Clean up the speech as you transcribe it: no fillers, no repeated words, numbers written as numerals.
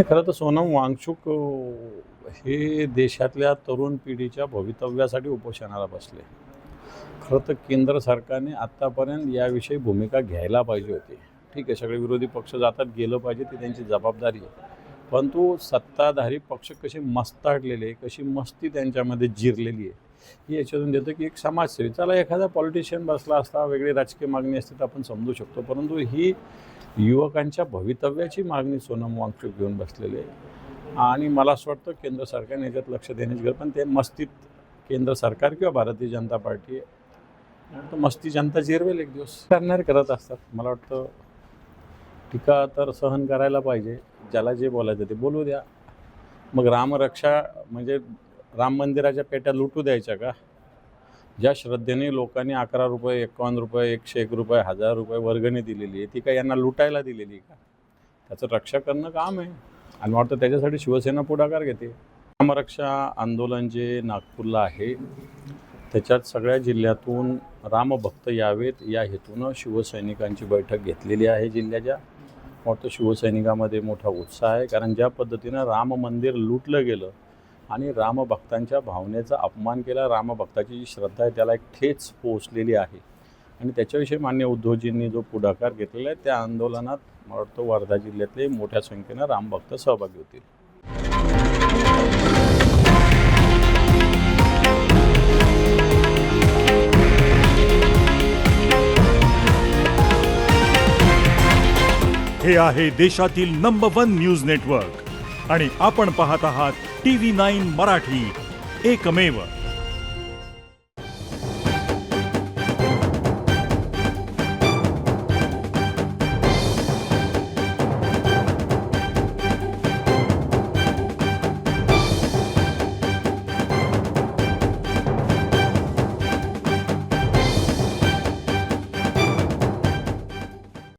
खरं तर सोनम वांगचुक हे देशातल्या तरुण पिढीच्या भवितव्यासाठी उपोषणाला बसले. खरं तर केंद्र सरकारने आत्तापर्यंत याविषयी भूमिका घ्यायला पाहिजे होती. ठीक आहे, सगळे विरोधी पक्ष जातात, गेलं पाहिजे, ती त्यांची जबाबदारी आहे. परंतु सत्ताधारी पक्ष कसे मस्ताडलेले, कशी मस्ती त्यांच्यामध्ये जिरलेली आहे, ही याच्यातून देतं की एक समाजसेवी, चला एखादा पॉलिटिशियन बसला असता, वेगळी राजकीय मागणी असते तर आपण समजू शकतो. परंतु ही युवकांच्या भवितव्याची मागणी सोनम वांगचुक घेऊन बसलेली आहे. आणि मला असं वाटतं केंद्र सरकारने याच्यात लक्ष देण्याची गरज, पण ते मस्तीत केंद्र सरकार किंवा भारतीय जनता पार्टी तर मस्ती जनता जिरवेल एक दिवस. करणारे करत असतात. मला वाटतं टीका तर सहन करायला पाहिजे, ज्याला जे बोलायचं ते बोलू द्या. मग रामरक्षा म्हणजे राम मंदिराच्या पेट्या लुटू द्यायच्या का? ज्या श्रद्धेने लोकांनी 11 रुपये, 51 रुपये, 101 रुपये, 1000 रुपये वर्गणी दिलेली आहे, ती काय यांना लुटायला दिलेली का? त्याचं रक्षा करणं काम आहे. आणि वाटतं त्याच्यासाठी शिवसेना पुढाकार घेते. रामरक्षा आंदोलन जे नागपूरला आहे, त्याच्यात सगळ्या जिल्ह्यातून रामभक्त यावेत या हेतूनं शिवसैनिकांची बैठक घेतलेली आहे जिल्ह्याच्या. वाटतं शिवसैनिकामध्ये मोठा उत्साह आहे, कारण ज्या पद्धतीनं राम मंदिर लुटलं गेलं आणि रामभक्तांच्या भावनेचा अपमान केला, रामभक्ताची जी श्रद्धा आहे त्याला एक ठेच पोचलेली आहे. आणि त्याच्याविषयी माननीय उद्धवजींनी जो पुढाकार घेतलेला आहे, त्या आंदोलनात मला वाटतं वर्धा जिल्ह्यातले मोठ्या संख्येनं रामभक्त सहभागी होतील. हे आहे देशातील नंबर 1 न्यूज नेटवर्क आणि आपण पाहत आहात TV9 मराठी, एकमेव.